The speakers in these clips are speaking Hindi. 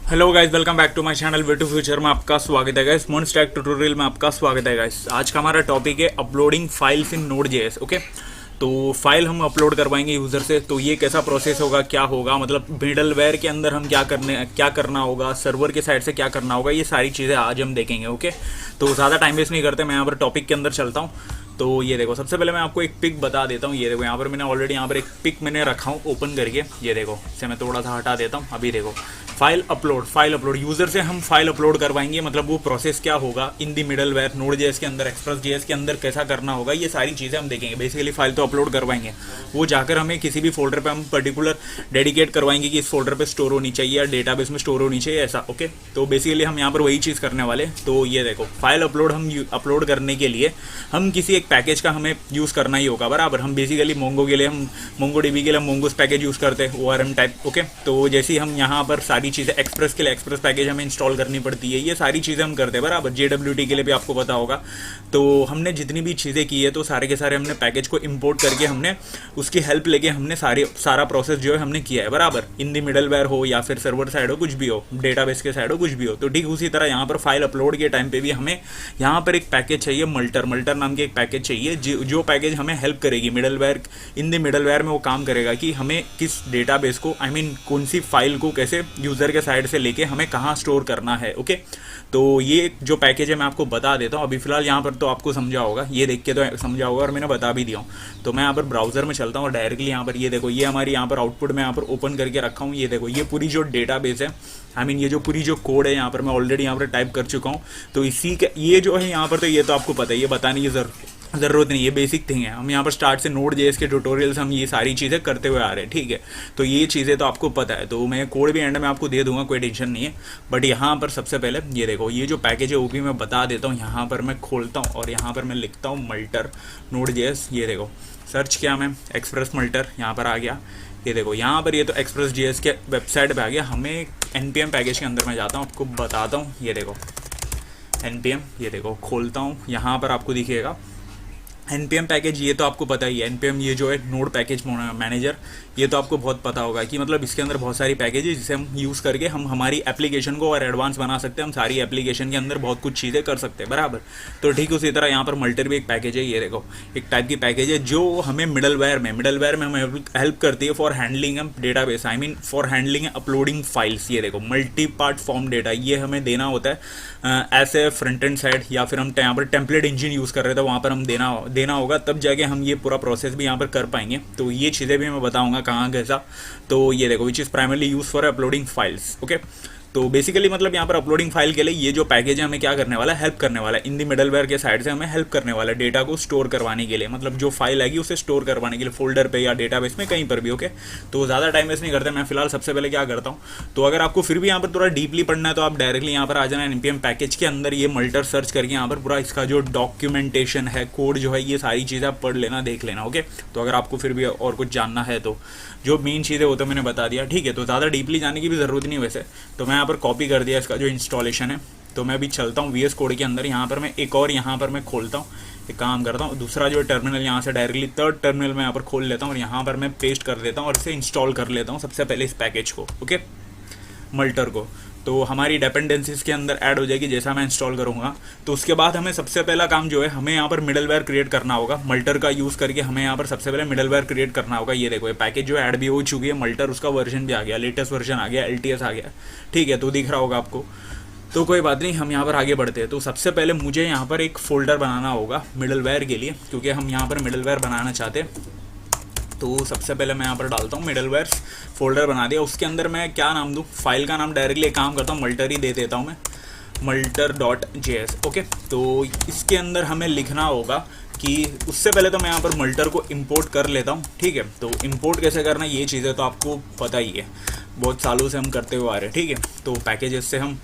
Hello guys, welcome back to my channel way to future में आपका स्वागत है गाइस। मोनस्टैक ट्यूटोरियल में आपका स्वागत है गाइस। आज का हमारा टॉपिक है अपलोडिंग फाइल्स इन नोड.जेएस। ओके, तो फाइल हम अपलोड करवाएंगे यूज़र से। तो ये कैसा प्रोसेस होगा, क्या होगा, मतलब मिडलवेयर के अंदर हम क्या करना होगा, सर्वर के साइड से क्या करना होगा, ये सारी चीज़ें आज हम देखेंगे। ओके, तो ज़्यादा टाइम वेस्ट नहीं करते, मैं यहाँ पर टॉपिक के अंदर चलता हूँ। तो ये देखो, सबसे पहले मैं आपको एक पिक बता देता हूँ। ये देखो, यहाँ पर मैंने ऑलरेडी यहाँ पर एक पिक मैंने रखा हूँ ओपन करके। ये देखो, इसे मैं थोड़ा सा हटा देता हूँ। अभी देखो, फाइल अपलोड यूज़र से हम फाइल अपलोड करवाएंगे। मतलब वो प्रोसेस क्या होगा इन दी मिडलवेयर नोड.जेएस के अंदर, एक्सप्रेस.जेएस के अंदर कैसा करना होगा, ये सारी चीज़ें हम देखेंगे। बेसिकली फाइल तो अपलोड करवाएंगे, वो जाकर हमें किसी भी फोल्डर पे हम पर्टिकुलर डेडिकेट करवाएंगे कि इस फोल्डर पे स्टोर होनी चाहिए या डेटाबेस में स्टोर होनी चाहिए, ऐसा। ओके, तो बेसिकली हम यहाँ पर वही चीज़ करने वाले। तो ये देखो, फाइल अपलोड करने के लिए हम किसी एक पैकेज का हमें यूज़ करना ही होगा, बराबर। हम बेसिकली मोंगो के लिए हम मोंगोडीबी के लिए मोंगोस पैकेज यूज़ करते हैं, ORM टाइप। ओके, तो जैसे हम यहाँ पर सारी चीज़ें एक्सप्रेस के लिए एक्सप्रेस पैकेज हमें इंस्टॉल करनी पड़ती है, ये सारी चीज़ें हम करते हैं, बराबर। JWT के लिए भी आपको पता होगा। तो हमने जितनी भी चीज़ें की है, तो सारे के सारे हमने पैकेज को इंपोर्ट करके हमने उसकी हेल्प लेके हमने सारा प्रोसेस जो है हमने किया है, बराबर। इन दी मिडलवेयर हो या फिर सर्वर साइड हो, कुछ भी हो, डेटाबेस के साइड हो, कुछ भी हो। तो ठीक उसी तरह यहाँ पर फाइल अपलोड के टाइम पे भी हमें यहाँ पर एक पैकेज चाहिए, मल्टर नाम की एक पैकेज चाहिए, जो पैकेज हमें हेल्प करेगी मिडलवेयर। इन दी मिडलवेयर में वो काम करेगा कि हमें किस डेटाबेस को, कौन सी फाइल को कैसे यूज़र के साइड से लेके हमें कहाँ स्टोर करना है। ओके, तो ये जो पैकेज है मैं आपको बता देता हूँ। अभी फिलहाल यहाँ पर तो आपको समझा होगा, ये देख के तो समझा होगा और मैंने बता भी दिया हूँ। तो मैं यहाँ पर ब्राउजर में चलता हूँ और डायरेक्टली यहाँ पर ये देखो, ये हमारी यहाँ पर आउटपुट में यहाँ पर ओपन करके रखा हूँ। ये देखो, ये पूरी जो डेटाबेस है, ये जो पूरी जो कोड है यहाँ पर मैं ऑलरेडी यहाँ पर टाइप कर चुका हूँ। तो इसी के ये जो है यहाँ पर, तो ये तो आपको पता है, ये बताने की ज़रूरत नहीं, ये बेसिक थिंग है। हम यहाँ पर स्टार्ट से नोड.जेएस के ट्यूटोरियल्स हम ये सारी चीज़ें करते हुए आ रहे हैं, ठीक है। तो ये चीज़ें तो आपको पता है, तो मैं कोड भी एंड में आपको दे दूंगा, कोई टेंशन नहीं है। बट यहाँ पर सबसे पहले ये देखो, ये जो पैकेज है वो भी मैं बता देता हूँ। यहाँ पर मैं खोलता हूँ और यहाँ पर मैं लिखता हूँ मल्टर नोड.जेएस। ये देखो, सर्च किया मैं, एक्सप्रेस मल्टर यहाँ पर आ गया। ये देखो, यहाँ पर ये तो एक्सप्रेस.जेएस के वेबसाइट पर आ गया। हमें NPM पैकेज के अंदर मैं जाता हूँ, आपको बताता हूँ। ये देखो NPM, ये देखो खोलता हूँ, यहाँ पर आपको दिखेगा NPM पैकेज। ये तो आपको पता ही है, NPM ये जो है नोड पैकेज मैनेजर, ये तो आपको बहुत पता होगा कि मतलब इसके अंदर बहुत सारी पैकेज है जिसे हम यूज़ करके हम हमारी एप्लीकेशन को और एडवांस बना सकते हैं। हम सारी एप्लीकेशन के अंदर बहुत कुछ चीज़ें कर सकते हैं, बराबर। तो ठीक उसी तरह यहाँ पर मल्टर भी एक पैकेज है। ये देखो, एक टाइप की पैकेज है जो हमें मिडलवेयर में हमें हेल्प करती है for handling database, for handling uploading files. ये देखो, मल्टी पार्ट फॉर्म डेटा, ये हमें देना होता है ऐसे फ्रंट एंड साइड, या फिर हम यहाँ पर टेम्पलेट इंजन यूज़ कर रहे थे, वहाँ पर हम देना होगा, तब जाके हम ये पूरा प्रोसेस भी यहाँ पर कर पाएंगे। तो ये चीज़ें भी मैं बताऊंगा कहाँ कैसा। तो ये देखो, which is primarily use for uploading files. Okay, तो बेसिकली मतलब यहाँ पर अपलोडिंग फाइल के लिए ये जो पैकेज है हमें क्या करने वाला है, हेल्प करने वाला है। इन दी मिडलवेयर के साइड से हमें हेल्प करने वाला है डेटा को स्टोर करवाने के लिए, मतलब जो फाइल आएगी उसे स्टोर करवाने के लिए फोल्डर पे या डेटाबेस में, कहीं पर भी। ओके, तो ज़्यादा टाइम वेस्ट नहीं करते, मैं फिलहाल सबसे पहले क्या करता हूँ। तो अगर आपको फिर भी यहाँ पर थोड़ा डीपली पढ़ना है तो आप डायरेक्टली यहाँ पर आ जाना NPM पैकेज के अंदर, ये मल्टर सर्च करके यहाँ पर पूरा इसका जो डॉक्यूमेंटेशन है, कोड जो है, ये सारी चीज़ें आप पढ़ लेना, देख लेना। ओके, तो अगर आपको फिर भी और कुछ जानना है तो जो मेन चीज़ें वो तो मैंने बता दिया, ठीक है। तो ज़्यादा डीपली जाने की भी ज़रूरत नहीं वैसे। तो मैं यहाँ पर कॉपी कर दिया इसका जो इंस्टॉलेशन है। तो मैं अभी चलता हूँ VS कोड के अंदर, यहाँ पर मैं एक और यहाँ पर मैं खोलता हूँ, एक काम करता हूँ, दूसरा जो टर्मिनल यहाँ से डायरेक्टली थर्ड टर्मिनल में यहाँ पर खोल लेता हूँ और यहाँ पर मैं पेस्ट कर देता हूँ और इसे इंस्टॉल कर लेता हूँ सबसे पहले इस पैकेज को। ओके, मल्टर को। तो हमारी डिपेंडेंसीज के अंदर ऐड हो जाएगी जैसा मैं इंस्टॉल करूँगा। तो उसके बाद हमें सबसे पहला काम जो है, हमें यहाँ पर मिडलवेयर क्रिएट करना होगा। मल्टर का यूज़ करके हमें यहाँ पर सबसे पहले मिडलवेयर क्रिएट करना होगा। ये देखो, ये पैकेज जो ऐड भी हो चुकी है, मल्टर, उसका वर्जन भी आ गया, लेटेस्ट वर्जन आ गया, LTS आ गया, ठीक है। तो दिख रहा होगा आपको, तो कोई बात नहीं, हम यहाँ पर आगे बढ़ते हैं। तो सबसे पहले मुझे यहाँ पर एक फ़ोल्डर बनाना होगा मिडलवेयर के लिए, क्योंकि हम यहाँ पर मिडलवेयर बनाना चाहते हैं। तो सबसे पहले मैं यहाँ पर डालता हूँ मिडलवेयर फोल्डर बना दिया। उसके अंदर मैं क्या नाम दूँ, फाइल का नाम डायरेक्टली एक काम करता हूँ, मल्टर ही दे देता हूँ मैं, मल्टर.js। ओके, तो इसके अंदर हमें लिखना होगा कि उससे पहले तो मैं यहाँ पर मल्टर को इंपोर्ट कर लेता हूँ, ठीक है। तो इंपोर्ट कैसे करना, ये चीज़ें तो आपको पता ही है, बहुत सालों से हम करते हुए आ रहे हैं, ठीक है। तो पैकेजेस से हम,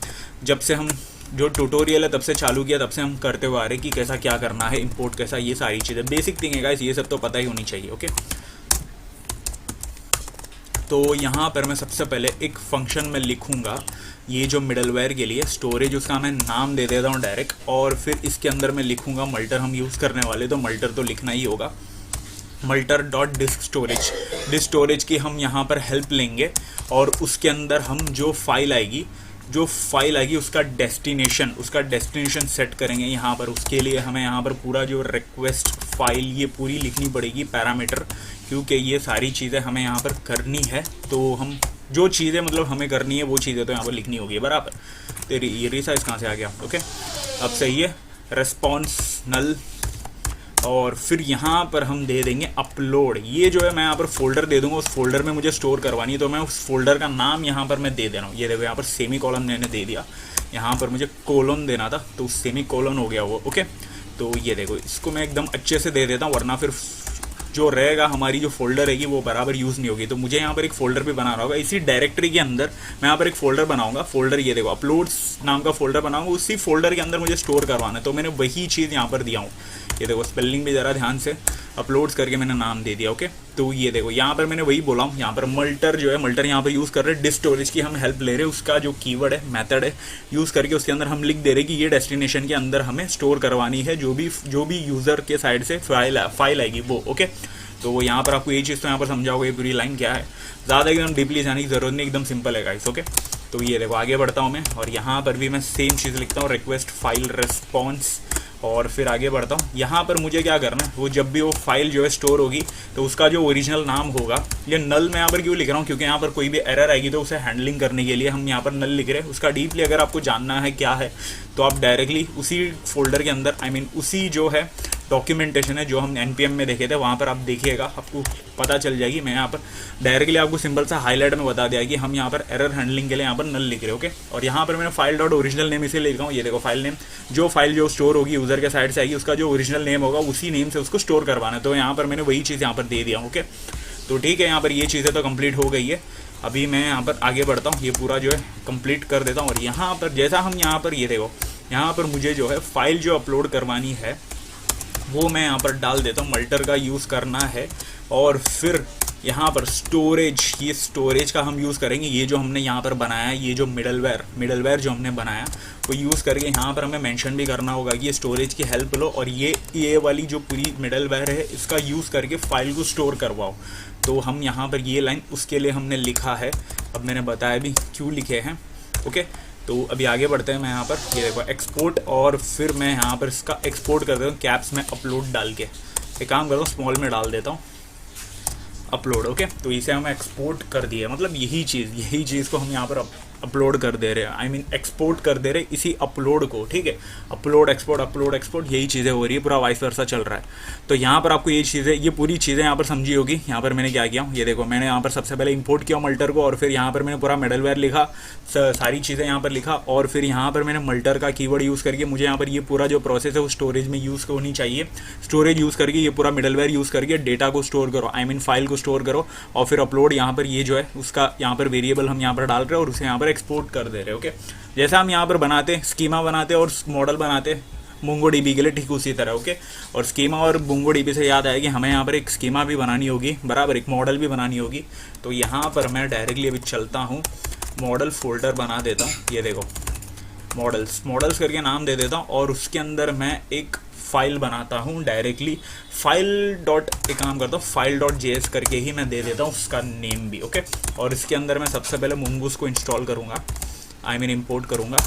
जब से हम जो ट्यूटोरियल है तब से चालू किया, तब से हम करते हुए आ रहे हैं कि कैसा क्या करना है, इंपोर्ट कैसा, ये सारी चीज़ें बेसिक थिंग है गाइस, ये सब तो पता ही होनी चाहिए। ओके, तो यहाँ पर मैं सबसे पहले एक फंक्शन में लिखूँगा, ये जो मिडलवेयर के लिए स्टोरेज, उसका मैं नाम दे देता हूँ डायरेक्ट, और फिर इसके अंदर मैं लिखूँगा मल्टर, हम यूज़ करने वाले तो मल्टर तो लिखना ही होगा। मल्टर डॉट डिस्क स्टोरेज की हम यहाँ पर हेल्प लेंगे और उसके अंदर हम जो फाइल आएगी जो फाइल आएगी उसका डेस्टिनेशन सेट करेंगे यहाँ पर। उसके लिए हमें यहाँ पर पूरा जो रिक्वेस्ट फाइल ये पूरी लिखनी पड़ेगी पैरामीटर, क्योंकि ये सारी चीज़ें हमें यहाँ पर करनी है। तो हम जो चीज़ें मतलब हमें करनी है वो चीज़ें तो यहाँ पर लिखनी होगी बराबर। तेरी ये रिसाइज कहाँ से आ गया, ओके अब सही है। रेस्पॉन्स नल, और फिर यहाँ पर हम दे देंगे अपलोड। ये जो है मैं यहाँ पर फोल्डर दे दूंगा, उस फोल्डर में मुझे स्टोर करवानी है, तो मैं उस फोल्डर का नाम यहाँ पर मैं दे दे रहा हूँ। ये देखो यहाँ पर सेमी कॉलन मैंने दे दिया, यहाँ पर मुझे कोलन देना था तो सेमी कॉलन हो गया वो, ओके। तो ये देखो इसको मैं एकदम अच्छे से दे देता हूँ, वरना फिर जो रहेगा हमारी जो फोल्डर रहेगी वो बराबर यूज़ नहीं होगी। तो मुझे यहाँ पर एक फ़ोल्डर भी बनाना होगा। इसी डायरेक्टरी के अंदर मैं यहाँ पर एक फ़ोल्डर बनाऊंगा। फोल्डर ये देखो अपलोड्स नाम का फ़ोल्डर बनाऊंगा, उसी फोल्डर के अंदर मुझे स्टोर करवाना है। तो मैंने वही चीज़ यहाँ पर दिया हूँ। ये देखो स्पेलिंग भी ज़रा ध्यान से, अपलोड्स करके मैंने नाम दे दिया, ओके। तो ये देखो यहाँ पर मैंने वही बोला हूँ, यहाँ पर मल्टर जो है, मल्टर यहाँ पर यूज़ कर रहे हैं, डिस्क स्टोरेज की हम हेल्प ले रहे हैं। उसका जो कीवर्ड है, मेथड है, यूज़ करके उसके अंदर हम लिख दे रहे हैं कि ये डेस्टिनेशन के अंदर हमें स्टोर करवानी है जो भी यूज़र के साइड से फाइल आएगी वो, ओके। तो वो यहाँ पर आपको ये चीज़ तो यहाँ पर समझाओगे ये पूरी लाइन क्या है, ज़्यादा एकदम डीपली जाने की ज़रूरत नहीं, एकदम सिंपल है गाइस, ओके। तो ये देखो आगे बढ़ता हूँ मैं, और यहाँ पर भी मैं सेम चीज़ लिखता हूँ, रिक्वेस्ट फाइल रिस्पॉन्स, और फिर आगे बढ़ता हूँ। यहाँ पर मुझे क्या करना है, वो जब भी वो फाइल जो है स्टोर होगी तो उसका जो ओरिजिनल नाम होगा, ये नल मैं यहाँ पर क्यों लिख रहा हूँ, क्योंकि यहाँ पर कोई भी एरर आएगी तो उसे हैंडलिंग करने के लिए हम यहाँ पर नल लिख रहे हैं। उसका डीपली अगर आपको जानना है क्या है तो आप डायरेक्टली उसी फोल्डर के अंदर, उसी जो है डॉक्यूमेंटेशन है जो हम NPM में देखे थे, वहाँ पर आप देखिएगा, आपको पता चल जाएगी। मैं यहाँ पर डायरेक्टली आपको सिंपल सा हाईलाइट में बता दिया कि हम यहाँ पर एरर हैंडलिंग के लिए यहाँ पर नल लिख रहे हैं, ओके। और यहाँ पर मैंने फाइल डॉट ओरिजिनल नेम इसे लिख रहा हूँ। ये देखो फाइल नेम, जो फाइल जो स्टोर होगी यूज़र के साइड से आएगी, उसका जो ओरिजिनल नेम होगा उसी नेम से उसको स्टोर करवाना है। तो यहाँ पर मैंने वही चीज़ यहाँ पर दे दिया, ओके। तो ठीक है, यहाँ पर ये चीज़ें तो कंप्लीट हो गई है। अभी मैं यहाँ पर आगे बढ़ता हूँ, ये पूरा जो है कंप्लीट कर देता हूँ। और यहाँ पर जैसा हम यहाँ पर ये देखो, यहाँ पर मुझे जो है फाइल जो अपलोड करवानी है वो मैं यहाँ पर डाल देता हूँ, मल्टर का यूज़ करना है। और फिर यहाँ पर स्टोरेज, ये स्टोरेज का हम यूज़ करेंगे। ये जो हमने यहाँ पर बनाया है, ये जो मिडलवेयर जो हमने बनाया वो यूज़ करके यहाँ पर हमें मेंशन भी करना होगा कि ये स्टोरेज की हेल्प लो, और ये वाली जो पूरी मिडलवेयर है इसका यूज़ करके फाइल को स्टोर करवाओ। तो हम यहाँ पर ये लाइन उसके लिए हमने लिखा है, अब मैंने बताया भी क्यों लिखे हैं, ओके। तो अभी आगे बढ़ते हैं। मैं यहाँ पर ये देखो एक्सपोर्ट, और फिर मैं यहाँ पर इसका एक्सपोर्ट कर देता हूँ कैप्स में अपलोड डाल के। एक काम करता हूँ, स्मॉल में डाल देता हूँ अपलोड, ओके। तो इसे हम एक्सपोर्ट कर दिए, मतलब यही चीज़ को हम यहाँ पर अपलोड कर दे रहे हैं, एक्सपोर्ट कर दे रहे हैं इसी अपलोड को, ठीक है। अपलोड एक्सपोर्ट यही चीज़ें हो रही है, पूरा वाइस वर्सा चल रहा है। तो यहाँ पर आपको ये पूरी चीज़ें यहाँ पर समझी होगी। यहाँ पर मैंने क्या किया, ये देखो मैंने यहाँ पर सबसे पहले इंपोर्ट किया मल्टर को, और फिर यहाँ पर मैंने पूरा मिडलवेयर लिखा, सारी चीज़ें यहाँ पर लिखा, और फिर यहाँ पर मैंने मल्टर का कीवर्ड यूज़ करके मुझे यहाँ पर ये पूरा जो प्रोसेस है वो स्टोरेज में यूज़ होनी चाहिए। स्टोरेज यूज़ करके ये पूरा मिडलवेयर यूज़ करके डेटा को स्टोर करो, फाइल को स्टोर करो, और फिर अपलोड यहाँ पर ये जो है उसका यहाँ पर वेरिएबल हम यहाँ पर डाल रहे हैं और उसे यहाँ पर एक्सपोर्ट कर दे रहे हैं, ओके। जैसा हम यहाँ पर बनाते स्कीमा बनाते और मॉडल बनाते मोंगोडीबी के लिए, ठीक उसी तरह, ओके। और स्कीमा और मोंगोडीबी से याद आया कि हमें यहाँ पर एक स्कीमा भी बनानी होगी बराबर, एक मॉडल भी बनानी होगी। तो यहाँ पर मैं डायरेक्टली अभी चलता हूँ, मॉडल फोल्डर बना देता हूँ। ये देखो मॉडल्स करके नाम दे देता हूँ, और उसके अंदर मैं एक फाइल बनाता हूँ डायरेक्टली, एक काम करता हूँ file.js करके ही मैं दे देता हूँ उसका नेम भी, ओके। और इसके अंदर मैं सबसे पहले मुंगूस को इंस्टॉल करूँगा, इंपोर्ट करूँगा,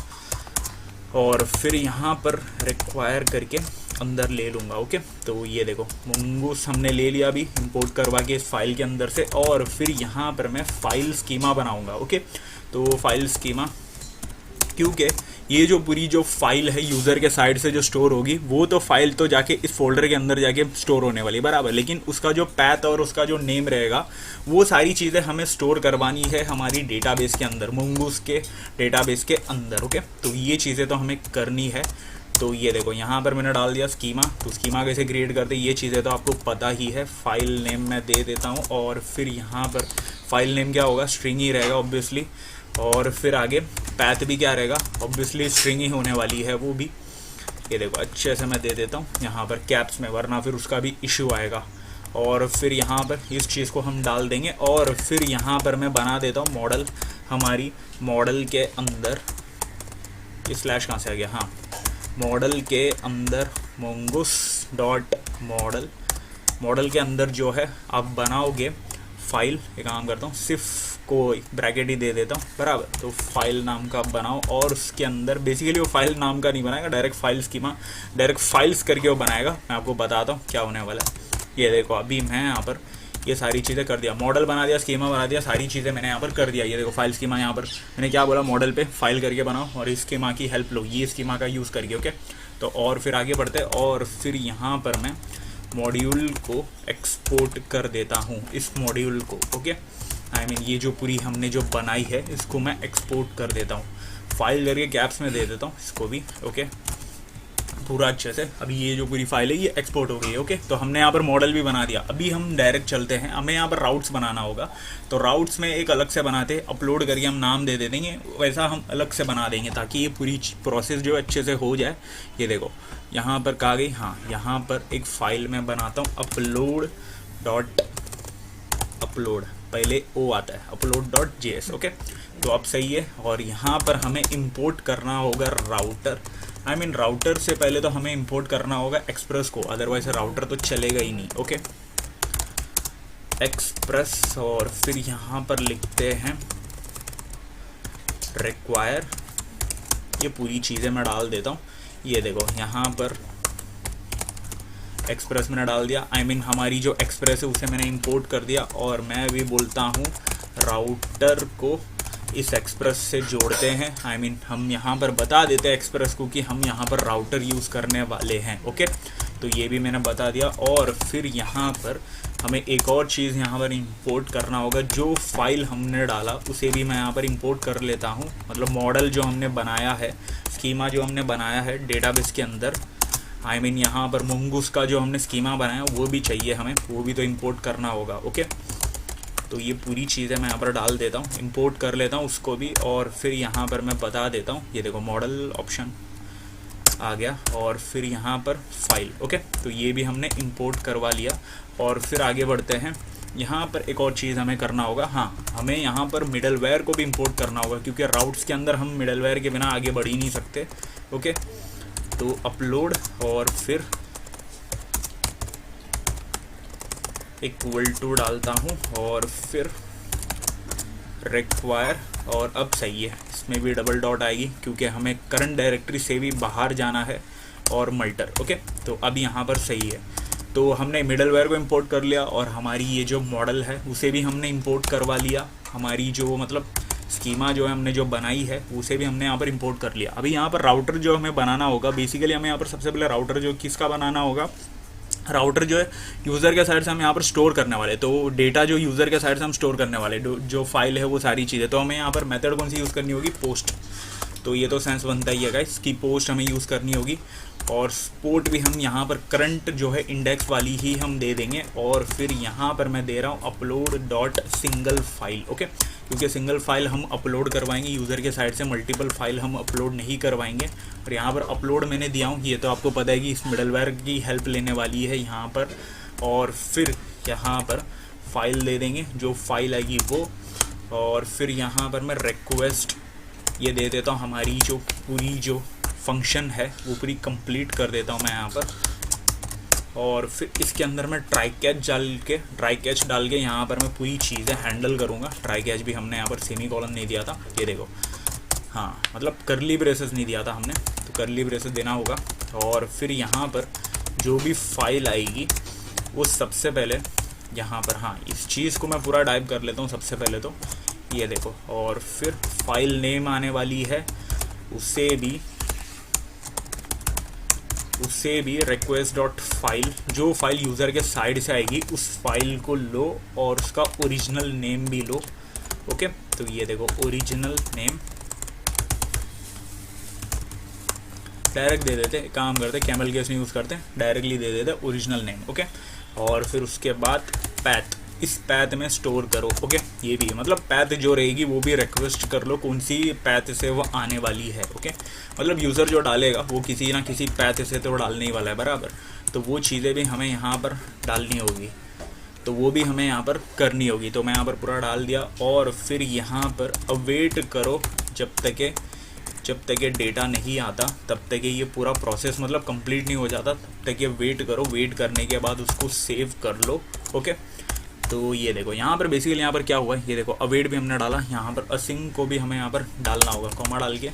और फिर यहाँ पर रिक्वायर करके अंदर ले लूँगा, ओके। तो ये देखो मुंगूस हमने ले लिया अभी इंपोर्ट करवा के इस फाइल के अंदर से, और फिर यहाँ पर मैं फाइल स्कीमा बनाऊँगा, ओके। तो फाइल स्कीमा, क्योंकि ये जो पूरी जो फाइल है यूज़र के साइड से जो स्टोर होगी, वो तो फाइल तो जाके इस फोल्डर के अंदर जाके स्टोर होने वाली बराबर, लेकिन उसका जो पैथ और उसका जो नेम रहेगा वो सारी चीज़ें हमें स्टोर करवानी है हमारी डेटाबेस के अंदर, मुंगूस के डेटाबेस के अंदर, ओके। तो ये चीज़ें तो हमें करनी है। तो ये देखो यहाँ पर मैंने डाल दिया स्कीमा। तो स्कीमा कैसे क्रिएट करते ये चीज़ें तो आपको पता ही है। फाइल नेम मैं दे देता हूँ, और फिर यहाँ पर फाइल नेम क्या होगा, स्ट्रिंग ही रहेगा ऑब्वियसली, और फिर आगे पैथ भी क्या रहेगा, ऑब्वियसली स्ट्रिंग ही होने वाली है वो भी। ये देखो अच्छे से मैं दे देता हूँ यहाँ पर कैप्स में, वरना फिर उसका भी इशू आएगा। और फिर यहाँ पर इस चीज़ को हम डाल देंगे, और फिर यहाँ पर मैं बना देता हूँ मॉडल, हमारी मॉडल के अंदर ये स्लैश कहाँ से आ गया, हाँ, मॉडल के अंदर mongoose.model, मॉडल के अंदर जो है आप बनाओगे फाइल, एक काम करता हूँ सिर्फ को ब्रैकेट ही दे देता हूँ बराबर। तो फाइल नाम का बनाओ और उसके अंदर बेसिकली वो फाइल नाम का नहीं बनाएगा, direct file schema direct files करके वो बनाएगा। मैं आपको बताता हूँ क्या होने वाला है। ये देखो अभी मैं यहाँ पर ये सारी चीज़ें कर दिया, मॉडल बना दिया, स्कीमा बना दिया, सारी चीज़ें मैंने यहाँ पर कर दिया। ये देखो फाइल स्कीमा, यहाँ पर मैंने क्या बोला, मॉडल पे फाइल करके बनाओ और इस स्कीमा की हेल्प लो, ये स्कीमा का यूज़ करके। ओके, तो और फिर आगे बढ़ते हैं और फिर यहाँ पर मैं मॉड्यूल को एक्सपोर्ट कर देता हूँ, इस मॉड्यूल को। ओके, आई मीन ये जो पूरी हमने जो बनाई है इसको मैं एक्सपोर्ट कर देता हूँ, फाइल करके कैप्स में दे देता हूँ इसको भी। ओके, पूरा अच्छे से अभी ये जो पूरी फाइल है ये एक्सपोर्ट हो गई है। ओके, तो हमने यहाँ पर मॉडल भी बना दिया। अभी हम डायरेक्ट चलते हैं, हमें यहाँ पर राउट्स बनाना होगा। तो राउट्स में एक अलग से बनाते हैं, अपलोड करके हम नाम दे देंगे, वैसा हम अलग से बना देंगे ताकि ये पूरी प्रोसेस जो अच्छे से हो जाए। ये देखो यहाँ पर कहाँ गई, हाँ यहाँ पर एक फ़ाइल मैं बनाता हूँ अपलोड, पहले ओ आता है upload.js। ओके, तो अब सही है। और यहाँ पर हमें इंपोर्ट करना होगा राउटर, आई मीन राउटर से पहले तो हमें इंपोर्ट करना होगा एक्सप्रेस को, अदरवाइज राउटर तो चलेगा ही नहीं। ओके, एक्सप्रेस और फिर यहाँ पर लिखते हैं रिक्वायर, ये पूरी चीज़ें मैं डाल देता हूँ। ये देखो यहाँ पर एक्सप्रेस मैंने डाल दिया, आई मीन हमारी जो एक्सप्रेस है उसे मैंने इंपोर्ट कर दिया। और मैं भी बोलता हूँ राउटर को इस एक्सप्रेस से जोड़ते हैं, आई मीन हम यहाँ पर बता देते हैं एक्सप्रेस को कि हम यहाँ पर राउटर यूज़ करने वाले हैं। ओके, तो ये भी मैंने बता दिया। और फिर यहाँ पर हमें एक और चीज़ यहाँ पर इंपोर्ट करना होगा, जो फाइल हमने डाला उसे भी मैं यहाँ पर इंपोर्ट कर लेता हूँ। मतलब मॉडल जो हमने बनाया है, स्कीमा जो हमने बनाया है डेटाबेस के अंदर, आई मीन यहाँ पर मंगूस का जो हमने स्कीमा बनाया वो भी चाहिए हमें, वो भी तो इंपोर्ट करना होगा। ओके, तो ये पूरी चीज़ें मैं यहाँ पर डाल देता हूँ, इंपोर्ट कर लेता हूँ उसको भी। और फिर यहाँ पर मैं बता देता हूँ, ये देखो मॉडल ऑप्शन आ गया और फिर यहाँ पर फाइल। ओके, तो ये भी हमने इंपोर्ट करवा लिया। और फिर आगे बढ़ते हैं, यहाँ पर एक और चीज़ हमें करना होगा, हाँ हमें यहाँ पर मिडलवेयर को भी इंपोर्ट करना होगा, क्योंकि राउट्स के अंदर हम मिडलवेयर के बिना आगे बढ़ ही नहीं सकते। ओके, तो अपलोड और फिर इक्वल टू डालता हूँ और फिर रिक्वायर, और अब सही है, इसमें भी डबल डॉट आएगी क्योंकि हमें करंट डायरेक्टरी से भी बाहर जाना है, और मल्टर। ओके, तो अब यहाँ पर सही है। तो हमने मिडलवेयर को इंपोर्ट कर लिया और हमारी ये जो मॉडल है उसे भी हमने इंपोर्ट करवा लिया, हमारी जो मतलब स्कीमा जो है हमने जो बनाई है उसे भी हमने यहाँ पर इंपोर्ट कर लिया। अभी यहाँ पर राउटर जो हमें बनाना होगा, बेसिकली हमें यहाँ पर सबसे पहले राउटर जो किसका बनाना होगा, राउटर जो है यूज़र के साइड से हम यहाँ पर स्टोर करने वाले, तो डेटा जो यूज़र के साइड से हम स्टोर करने वाले, जो फाइल है वो सारी चीज़ें। तो हमें यहाँ पर मेथड कौन सी यूज़ करनी होगी, पोस्ट। तो ये तो सेंस बनता ही है गाइस, इसकी पोस्ट हमें यूज़ करनी होगी। और स्पोर्ट भी हम यहाँ पर करंट जो है इंडेक्स वाली ही हम दे देंगे। और फिर यहाँ पर मैं दे रहा हूँ upload dot single file. Okay, क्योंकि सिंगल फाइल हम अपलोड करवाएंगे यूज़र के साइड से, मल्टीपल फाइल हम अपलोड नहीं करवाएंगे। और यहाँ पर अपलोड मैंने दिया हूँ, ये तो आपको पता है कि इस मिडलवेयर की हेल्प लेने वाली है यहाँ पर। और फिर यहाँ पर फाइल दे देंगे, जो फाइल आएगी वो। और फिर यहाँ पर मैं रिक्वेस्ट ये दे देता हूँ, हमारी जो पूरी जो फंक्शन है वो पूरी कंप्लीट कर देता हूँ मैं यहाँ पर। और फिर इसके अंदर मैं ट्राई कैच डाल के यहाँ पर मैं पूरी चीज़ें हैंडल करूँगा। ट्राई कैच भी हमने यहाँ पर सेमी कॉलन नहीं दिया था, ये देखो, हाँ मतलब करली ब्रेसेस नहीं दिया था हमने, तो करली ब्रेसेस देना होगा। और फिर यहाँ पर जो भी फाइल आएगी वो सबसे पहले यहाँ पर, हाँ इस चीज़ को मैं पूरा डाइव कर लेता हूँ सबसे पहले तो, ये देखो। और फिर फाइल नेम आने वाली है, उसे भी रिक्वेस्ट डॉट फाइल, जो फाइल यूज़र के साइड से आएगी उस फाइल को लो और उसका ओरिजिनल नेम भी लो। ओके, तो ये देखो ओरिजिनल नेम डायरेक्ट दे देते, काम करते कैमल केस नहीं यूज़ करते, डायरेक्टली दे देते ओरिजिनल नेम। ओके, और फिर उसके बाद पैथ, इस पैथ में स्टोर करो। ओके, ये भी मतलब पैथ जो रहेगी वो भी रिक्वेस्ट कर लो कौन सी पैथ से वो आने वाली है। ओके, मतलब यूज़र जो डालेगा वो किसी ना किसी पैथ से तो डालने ही वाला है बराबर, तो वो चीज़ें भी हमें यहाँ पर डालनी होगी, तो वो भी हमें यहाँ पर करनी होगी। तो मैं यहाँ पर पूरा डाल दिया। और फिर यहाँ पर अवेट करो जब तक ये डेटा नहीं आता, तब तक ये पूरा प्रोसेस मतलब कंप्लीट नहीं हो जाता, तब तक ये वेट करो। वेट करने के बाद उसको सेव कर लो। ओके, तो ये देखो यहाँ पर बेसिकली यहाँ पर क्या हुआ है, ये देखो अवेट भी हमने डाला, यहाँ पर असिंक को भी हमें यहाँ पर डालना होगा, कॉमा डाल के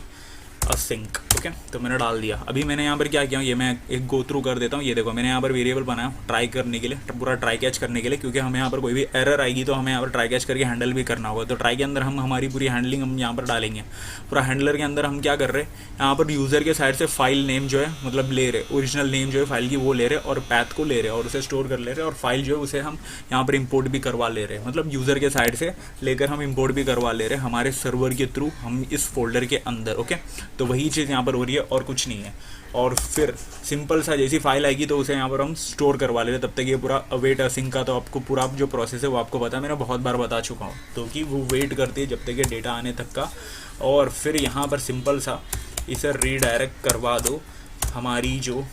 असिंक। ओके, तो मैंने डाल दिया। अभी मैंने यहाँ पर क्या किया, ये मैं एक गो थ्रू कर देता हूँ। ये देखो मैंने यहाँ पर वेरिएबल बनाया ट्राई करने के लिए, पूरा ट्राई कैच करने के लिए, क्योंकि हमें यहाँ पर कोई भी एरर आएगी तो हमें यहाँ पर ट्राई कैच करके हैंडल भी करना होगा। तो ट्राई के अंदर हम हमारी पूरी हैंडलिंग हम यहाँ पर डालेंगे। पूरा हैंडलर के अंदर हम क्या कर रहे हैं, यहाँ पर यूज़र के साइड से फाइल नेम जो है मतलब ले रहे, ओरिजिनल नेम जो है फाइल की वो ले रहे, और पैथ को ले रहे और उसे स्टोर कर ले रहे, और फाइल जो है उसे हम यहाँ पर इम्पोर्ट भी करवा ले रहे हैं। मतलब यूज़र के साइड से लेकर हम इम्पोर्ट भी करवा ले रहे हैं हमारे सर्वर के थ्रू, हम इस फोल्डर के अंदर। ओके, तो वही चीज़ यहाँ पर हो रही है और कुछ नहीं है। और फिर सिंपल सा जैसी फाइल आएगी तो उसे यहाँ पर हम स्टोर करवा ले रहे। तब तक ये पूरा अवेट असिंक का तो आपको पूरा जो प्रोसेस है वो आपको पता है, मैंने बहुत बार बता चुका हूँ। तो कि वो वेट करती है जब तक ये डेटा आने तक का। और फिर यहाँ पर सिंपल सा इसे रीडायरेक्ट करवा दो हमारी जो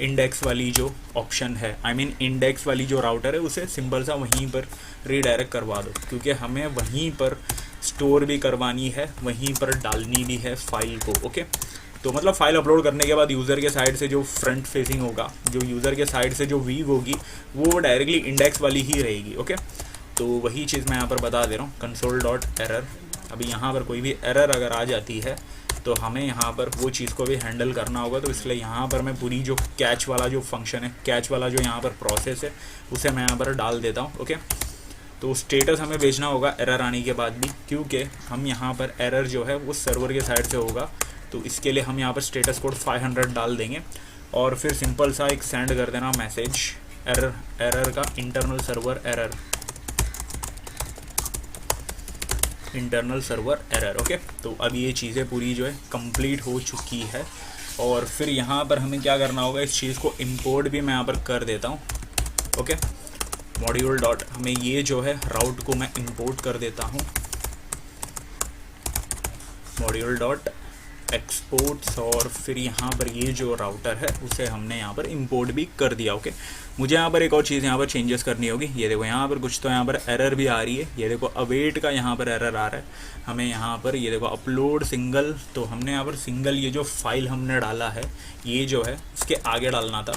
इंडेक्स वाली जो ऑप्शन है, आई मीन इंडेक्स वाली जो राउटर है उसे सिंपल सा वहीं पर रीडायरेक्ट करवा दो, क्योंकि हमें वहीं पर स्टोर भी करवानी है, वहीं पर डालनी भी है फाइल को। ओके, तो मतलब फाइल अपलोड करने के बाद यूज़र के साइड से जो फ्रंट फेसिंग होगा, जो यूज़र के साइड से जो व्यू होगी वो डायरेक्टली इंडेक्स वाली ही रहेगी। ओके, तो वही चीज़ मैं यहाँ पर बता दे रहा हूँ, console.error। अभी यहाँ पर कोई भी एरर अगर आ जाती है तो हमें यहाँ पर वो चीज़ को भी हैंडल करना होगा। तो इसलिए यहाँ पर मैं पूरी जो कैच वाला जो फंक्शन है, कैच वाला जो यहाँ पर प्रोसेस है उसे मैं यहाँ पर डाल देता हूँ। ओके, तो स्टेटस हमें भेजना होगा एरर आने के बाद भी, क्योंकि हम यहाँ पर एरर जो है वो सर्वर के साइड से होगा। तो इसके लिए हम यहाँ पर स्टेटस कोड 500 डाल देंगे, और फिर सिंपल सा एक सेंड कर देना मैसेज एरर का इंटरनल सर्वर एरर। ओके, तो अब ये चीज़ें पूरी जो है कंप्लीट हो चुकी है। और फिर यहाँ पर हमें क्या करना होगा, इस चीज़ को इंपोर्ट भी मैं यहाँ पर कर देता हूँ। ओके, मॉड्यूल डॉट हमें ये जो है राउट को मैं इंपोर्ट कर देता हूँ, मॉड्यूल डॉट एक्सपोर्ट्स, और फिर यहाँ पर ये जो राउटर है उसे हमने यहाँ पर इंपोर्ट भी कर दिया। ओके, मुझे यहाँ पर एक और चीज़ यहाँ पर चेंजेस करनी होगी। ये देखो यहाँ पर कुछ तो यहाँ पर एरर भी आ रही है। ये देखो अवेट का यहाँ पर एरर आ रहा है हमें यहाँ पर। ये देखो अपलोड सिंगल, तो हमने यहाँ पर सिंगल ये जो फाइल हमने डाला है ये जो है इसके आगे डालना था,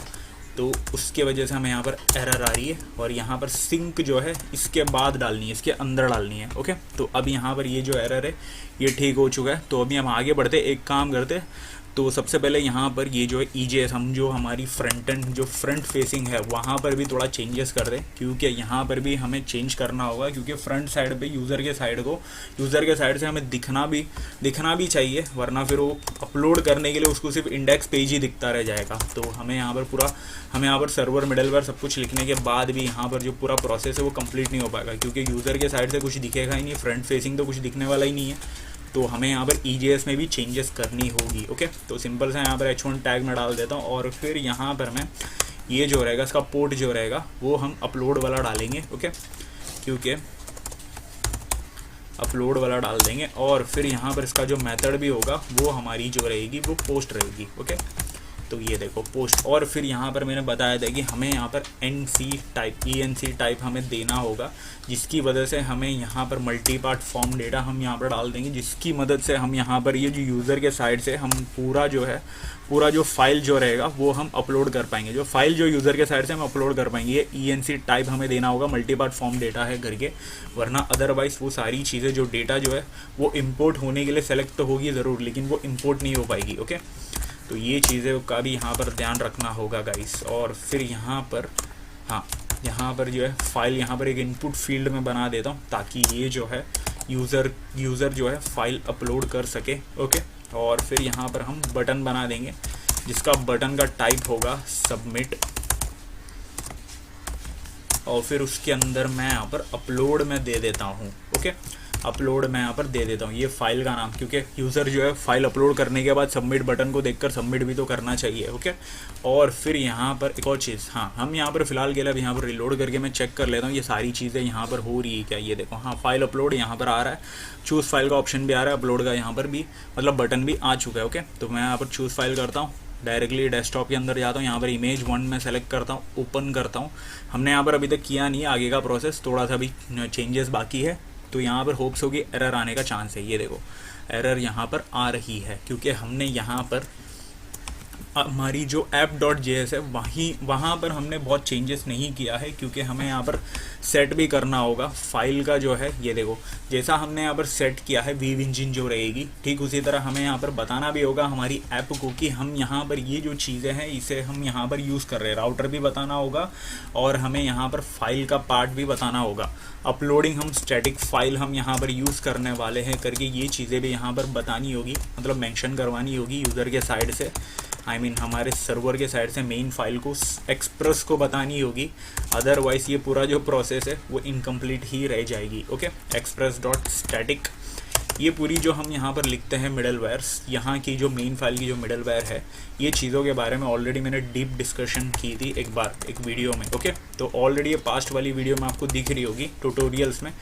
तो उसके वजह से हमें यहाँ पर एरर आ रही है। और यहाँ पर सिंक जो है इसके बाद डालनी है, इसके अंदर डालनी है। ओके, तो अब यहाँ पर ये जो एरर है ये ठीक हो चुका है। तो अभी हम आगे बढ़ते, एक काम करते। तो सबसे पहले यहाँ पर ये जो है EJS, हम जो हमारी फ्रंट एंड जो फ्रंट फेसिंग है वहाँ पर भी थोड़ा चेंजेस कर दें, क्योंकि यहाँ पर भी हमें चेंज करना होगा। क्योंकि फ्रंट साइड पे यूज़र के साइड से हमें दिखना भी चाहिए, वरना फिर वो अपलोड करने के लिए उसको सिर्फ इंडेक्स पेज ही दिखता रह जाएगा। तो हमें यहाँ पर सर्वर मिडलवेयर सब कुछ लिखने के बाद भी यहाँ पर जो पूरा प्रोसेस है वो कंप्लीट नहीं हो पाएगा, क्योंकि यूज़र के साइड से कुछ दिखेगा ही नहीं, फ्रंट फेसिंग तो कुछ दिखने वाला ही नहीं है। तो हमें यहाँ पर EJS में भी चेंजेस करनी होगी। ओके, तो सिंपल सा यहाँ पर H1 टैग में डाल देता हूँ, और फिर यहाँ पर मैं ये जो रहेगा इसका पोर्ट जो रहेगा वो हम अपलोड वाला डालेंगे। ओके, क्योंकि अपलोड वाला डाल देंगे, और फिर यहाँ पर इसका जो मेथड भी होगा वो हमारी जो रहेगी वो पोस्ट रहेगी। ओके, तो ये देखो पोस्ट। और फिर यहाँ पर मैंने बताया था कि हमें यहाँ पर ENC टाइप हमें देना होगा, जिसकी वजह से हमें यहाँ पर मल्टी पार्ट फॉर्म डेटा हम यहाँ पर डाल देंगे, जिसकी मदद से हम यहाँ पर ये जो यूज़र के साइड से हम पूरा जो फाइल जो रहेगा वो हम अपलोड कर पाएंगे। जो फाइल जो यूज़र के साइड से हम अपलोड कर पाएंगे, ये ENC टाइप हमें देना होगा, मल्टी पार्ट फॉर्म डेटा है करके, वरना अदरवाइज़ वो सारी चीज़ें जो डेटा जो है वो इम्पोर्ट होने के लिए सेलेक्ट तो होगी ज़रूर, लेकिन वो इम्पोर्ट नहीं हो पाएगी। ओके, तो ये चीज़ें का भी यहाँ पर ध्यान रखना होगा गाइस। और फिर यहाँ पर यहाँ पर जो है फाइल यहाँ पर एक इनपुट फील्ड में बना देता हूँ, ताकि ये जो है यूज़र जो है फाइल अपलोड कर सके। ओके, और फिर यहाँ पर हम बटन बना देंगे, जिसका बटन का टाइप होगा सबमिट, और फिर उसके अंदर मैं यहाँ पर अपलोड में दे देता हूँ। ओके, अपलोड मैं यहाँ पर दे देता हूँ ये फाइल का नाम, क्योंकि यूज़र जो है फाइल अपलोड करने के बाद सबमिट बटन को देखकर सबमिट भी तो करना चाहिए। ओके, और फिर यहाँ पर एक और चीज़, हम यहाँ पर फिलहाल के लिए अब यहाँ पर रिलोड करके मैं चेक कर लेता हूँ ये सारी चीज़ें यहाँ पर हो रही है क्या। ये देखो फाइल अपलोड यहाँ पर आ रहा है, चूज़ फाइल का ऑप्शन भी आ रहा है, अपलोड का यहाँ पर भी मतलब बटन भी आ चुका है। ओके, तो मैं यहाँ पर चूज़ फाइल करता हूँ, डायरेक्टली डेस्कटॉप के अंदर जाता हूँ, यहाँ पर इमेज 1 में सेलेक्ट करता हूँ, ओपन करता हूँ। हमने यहाँ पर अभी तक किया नहीं, आगे का प्रोसेस थोड़ा सा भी चेंजेस बाकी है, तो यहाँ पर होप्स होगी एरर आने का चांस है। ये देखो एरर यहाँ पर आ रही है, क्योंकि हमने यहाँ पर हमारी जो app.js है वहाँ पर हमने बहुत चेंजेस नहीं किया है, क्योंकि हमें यहाँ पर सेट भी करना होगा फाइल का जो है। ये देखो, जैसा हमने यहाँ पर सेट किया है वीव इंजन जो रहेगी, ठीक उसी तरह हमें यहाँ पर बताना भी होगा हमारी ऐप को कि हम यहाँ पर ये जो चीज़ें हैं इसे हम यहाँ पर यूज़ कर रहे हैं। राउटर भी बताना होगा और हमें यहाँ पर फाइल का पार्ट भी बताना होगा। अपलोडिंग हम स्टैटिक फाइल हम यहाँ पर यूज़ करने वाले हैं करके ये चीज़ें भी यहाँ पर बतानी होगी, मतलब मेंशन करवानी होगी यूज़र के साइड से। आई मीन हमारे सर्वर के साइड से मेन फाइल को एक्सप्रेस को बतानी होगी, अदरवाइज़ ये पूरा जो प्रोसेस है वो इनकम्प्लीट ही रह जाएगी। ओके, एक्सप्रेस डॉट स्टैटिक, ये पूरी जो हम यहाँ पर लिखते हैं मिडल वायर्स, यहाँ की जो मेन फाइल की जो मिडल वायर है, ये चीज़ों के बारे में ऑलरेडी मैंने डीप डिस्कशन की थी एक बार एक वीडियो में। ओके, तो ऑलरेडी ये पास्ट वाली वीडियो में आपको दिख रही होगी ट्यूटोरियल्स में।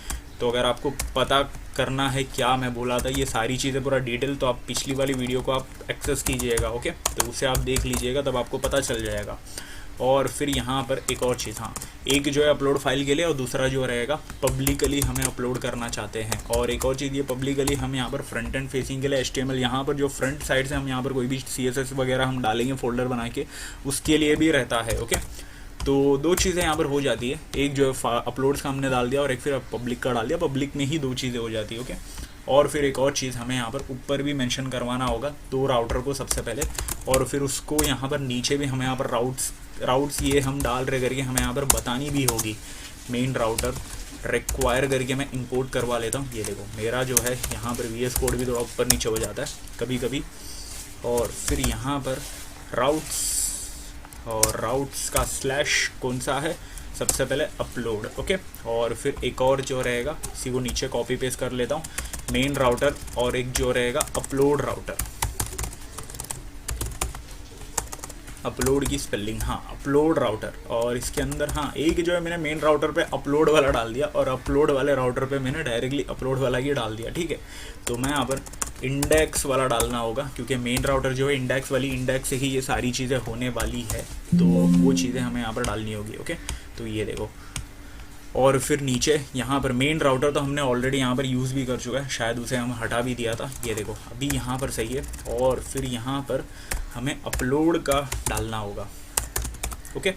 तो अगर आपको पता करना है क्या मैं बोला था ये सारी चीज़ें पूरा डिटेल, तो आप पिछली वाली वीडियो को आप एक्सेस कीजिएगा। ओके, तो उसे आप देख लीजिएगा, तब आपको पता चल जाएगा। और फिर यहाँ पर एक और चीज़, हाँ, एक जो है अपलोड फाइल के लिए और दूसरा जो रहेगा पब्लिकली हमें अपलोड करना चाहते हैं। और एक और चीज़, ये पब्लिकली हम यहाँ पर फ्रंट एंड फेसिंग के लिए HTML, यहाँ पर जो फ्रंट साइड से हम यहाँ पर कोई भी CSS वगैरह हम डालेंगे फोल्डर बना के, उसके लिए भी रहता है। ओके, तो दो चीज़ें यहाँ पर हो जाती है, एक जो है अपलोड्स का हमने डाल दिया और एक फिर पब्लिक का डाल दिया, पब्लिक में ही दो चीज़ें हो जाती है। ओके, और फिर एक और चीज़ हमें यहाँ पर ऊपर भी मेंशन करवाना होगा तो राउटर को सबसे पहले, और फिर उसको यहाँ पर नीचे भी हमें यहाँ पर राउट्स ये हम डाल रहे करके हमें यहाँ पर बतानी भी होगी। मेन राउटर रिक्वायर करके मैं इंपोर्ट करवा लेता हूँ। ये देखो मेरा जो है यहाँ पर VS कोड भी थोड़ा ऊपर नीचे हो जाता है कभी कभी। और फिर यहाँ पर राउट्स, और राउट्स का स्लैश कौन सा है, सबसे पहले अपलोड। ओके, और फिर एक और जो रहेगा इसी को नीचे कॉपी पेस्ट कर लेता हूँ, मेन राउटर, और एक जो रहेगा अपलोड राउटर। अपलोड की स्पेलिंग, हाँ, अपलोड राउटर। और इसके अंदर हाँ एक जो है मैंने मेन राउटर पे अपलोड वाला डाल दिया और अपलोड वाले राउटर पे मैंने डायरेक्टली अपलोड वाला ही डाल दिया। ठीक है, तो मैं यहाँ पर इंडेक्स वाला डालना होगा, क्योंकि मेन राउटर जो है इंडेक्स वाली, इंडेक्स से ही ये सारी चीज़ें होने वाली है, तो वो चीज़ें हमें यहाँ पर डालनी होगी। ओके, तो ये देखो, और फिर नीचे यहाँ पर मेन राउटर तो हमने ऑलरेडी यहाँ पर यूज़ भी कर चुका है, शायद उसे हम हटा भी दिया था। ये देखो अभी यहाँ पर सही है, और फिर यहाँ पर हमें अपलोड का डालना होगा। ओके,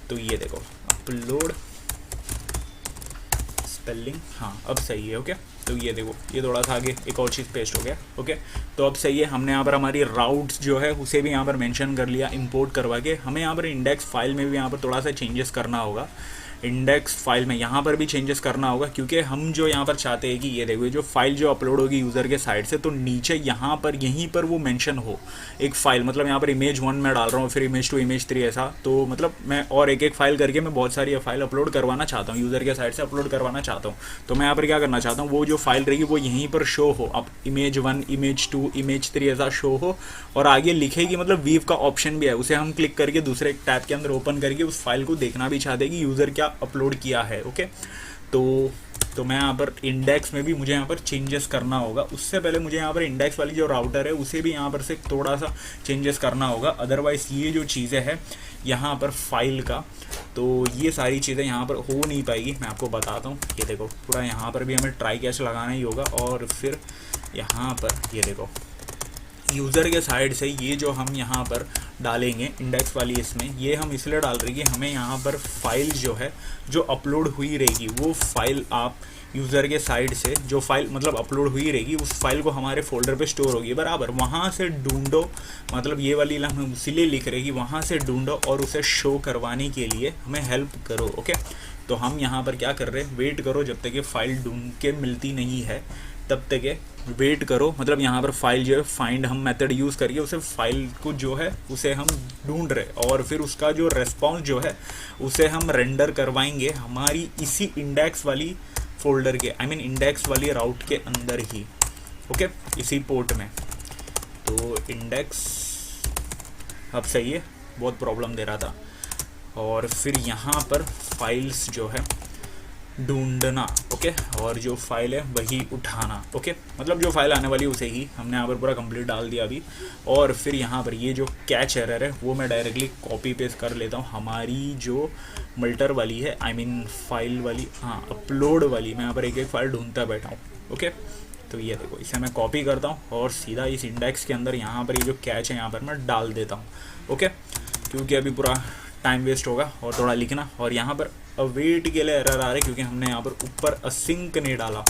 तो ये देखो अपलोड स्पेलिंग, हाँ अब सही है। ओके, तो ये देखो ये थोड़ा सा आगे एक और चीज़ पेस्ट हो गया। ओके, तो अब सही है, हमने यहाँ पर हमारी राउट्स जो है उसे भी यहाँ पर मेंशन कर लिया इंपोर्ट करवा के। हमें यहाँ पर इंडेक्स फाइल में भी यहाँ पर थोड़ा सा चेंजेस करना होगा, इंडेक्स फाइल में यहाँ पर भी चेंजेस करना होगा, क्योंकि हम जो यहाँ पर चाहते हैं कि ये देखो जो फाइल जो अपलोड होगी यूज़र के साइड से, तो नीचे यहाँ पर यहीं पर वो मेंशन हो एक फ़ाइल, मतलब यहाँ पर इमेज 1 मैं डाल रहा हूँ, फिर इमेज 2 इमेज 3 ऐसा, तो मतलब मैं और एक एक फाइल करके मैं बहुत सारी फाइल अपलोड करवाना चाहता हूँ, यूज़र के साइड से अपलोड करवाना चाहता हूँ। तो मैं यहाँ पर क्या करना चाहता हूँ, वो जो फाइल रहेगी वो यहीं पर शो हो, अब इमेज 1 इमेज 2 इमेज 3 ऐसा शो हो, और आगे लिखेगी, मतलब वीव का ऑप्शन भी है, उसे हम क्लिक करके दूसरे एक टैब के अंदर ओपन करके उस फाइल को देखना भी चाहते हैं कि यूज़र क्या अपलोड किया है। ओके, तो मैं यहाँ पर इंडेक्स में भी मुझे यहाँ पर चेंजेस करना होगा। उससे पहले मुझे यहाँ पर इंडेक्स वाली जो राउटर है उसे भी यहाँ पर से थोड़ा सा चेंजेस करना होगा, अदरवाइज़ ये जो चीज़ें हैं यहाँ पर फाइल का, तो ये सारी चीज़ें यहाँ पर हो नहीं पाएगी। मैं आपको बताता हूँ, ये देखो पूरा यहाँ पर भी हमें ट्राई कैच लगाना ही होगा, और फिर यहाँ पर ये देखो यूज़र के साइड से ये जो हम यहाँ पर डालेंगे इंडेक्स वाली, इसमें ये हम इसलिए डाल रहे हैं कि हमें यहाँ पर फाइल जो है जो अपलोड हुई रहेगी वो फाइल आप यूज़र के साइड से जो फाइल मतलब अपलोड हुई रहेगी उस फाइल को हमारे फोल्डर पे स्टोर होगी बराबर, वहाँ से ढूंढो, मतलब ये वाली लाइन हम इसीलिए लिख रहे हैं कि वहाँ से ढूंढो और उसे शो करवाने के लिए हमें हेल्प करो। ओके, तो हम यहाँ पर क्या कर रहे हैं, वेट करो जब तक ये फाइल ढूंढ के मिलती नहीं है तब तक वेट करो, मतलब यहाँ पर फाइल जो है फाइंड हम मेथड यूज़ करके उसे फाइल को जो है उसे हम ढूंढ रहे, और फिर उसका जो रेस्पॉन्स जो है उसे हम रेंडर करवाएंगे हमारी इसी इंडेक्स वाली फोल्डर के, आई मीन इंडेक्स वाली राउट के अंदर ही। ओके, इसी पोर्ट में। तो इंडेक्स अब सही है, बहुत प्रॉब्लम दे रहा था। और फिर यहाँ पर फाइल्स जो है ढूंढना। ओके, और जो फाइल है वही उठाना। ओके, मतलब जो फाइल आने वाली है उसे ही हमने यहाँ पर पूरा कंप्लीट डाल दिया अभी। और फिर यहाँ पर ये जो कैच एरर है वो मैं डायरेक्टली कॉपी पेस्ट कर लेता हूँ, हमारी जो मल्टर वाली है, आई मीन फाइल वाली, हाँ अपलोड वाली, मैं यहाँ पर एक एक फाइल ढूंढता बैठा हूँ। ओके, तो ये देखो इसे मैं कॉपी करता हूँ और सीधा इस इंडेक्स के अंदर यहाँ पर ये जो कैच है यहाँ पर मैं डाल देता हूँ। ओके, क्योंकि अभी पूरा टाइम वेस्ट होगा और थोड़ा लिखना। और यहाँ पर अवेट के लिए एरर आ रहे क्योंकि हमने यहाँ पर ऊपर असिंक नहीं डाला,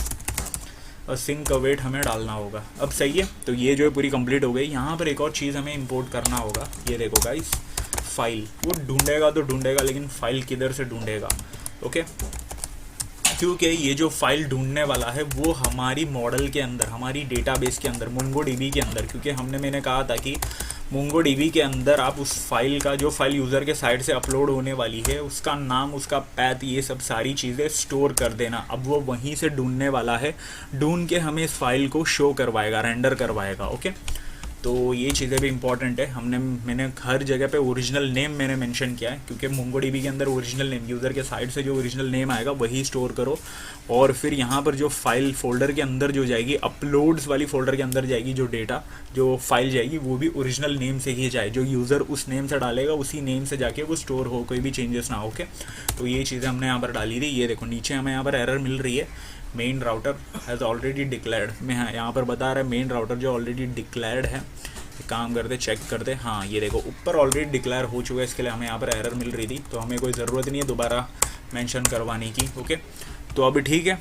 असिंक अवेट हमें डालना होगा। अब सही है, तो ये जो है पूरी कंप्लीट हो गई। यहाँ पर एक और चीज़ हमें इंपोर्ट करना होगा, ये देखो गाइस फाइल। वो ढूंढेगा तो ढूंढेगा लेकिन फाइल किधर से ढूंढेगा? ओके, क्योंकि ये जो फाइल ढूंढने वाला है वो हमारी मॉडल के अंदर, हमारी डेटाबेस के अंदर, MongoDB के अंदर, क्योंकि मैंने कहा था कि MongoDB के अंदर आप उस फाइल का, जो फाइल यूज़र के साइड से अपलोड होने वाली है, उसका नाम, उसका पैथ, ये सब सारी चीज़ें स्टोर कर देना। अब वो वहीं से ढूंढने वाला है, ढूंढ के हमें इस फाइल को शो करवाएगा, रेंडर करवाएगा। ओके, तो ये चीज़ें भी इंपॉर्टेंट है। मैंने हर जगह पे ओरिजिनल नेम मैंने मेंशन किया है, क्योंकि MongoDB के अंदर ओरिजिनल नेम, यूज़र के साइड से जो ओरिजिनल नेम आएगा वही स्टोर करो। और फिर यहाँ पर जो फाइल फोल्डर के अंदर जो जाएगी, अपलोड्स वाली फोल्डर के अंदर जाएगी जो डेटा, जो फाइल जाएगी, वो भी ओरिजिनल नेम से ही जाए। जो यूज़र उस नेम से डालेगा उसी नेम से जाके वो स्टोर हो, कोई भी चेंजेस ना हो। ओके, तो ये चीज़ें हमने यहाँ पर डाली थी। ये देखो नीचे हमें यहाँ पर एरर मिल रही है, main router has already declared. मैं यहाँ पर बता रहा है मेन राउटर जो ऑलरेडी डिक्लेयर्ड है। काम करते, चेक करते, हाँ ये देखो ऊपर ऑलरेडी डिक्लेयर हो चुका है, इसके लिए हमें यहाँ पर एरर मिल रही थी, तो हमें कोई ज़रूरत नहीं है दोबारा मेंशन करवाने की। ओके, तो अभी ठीक है,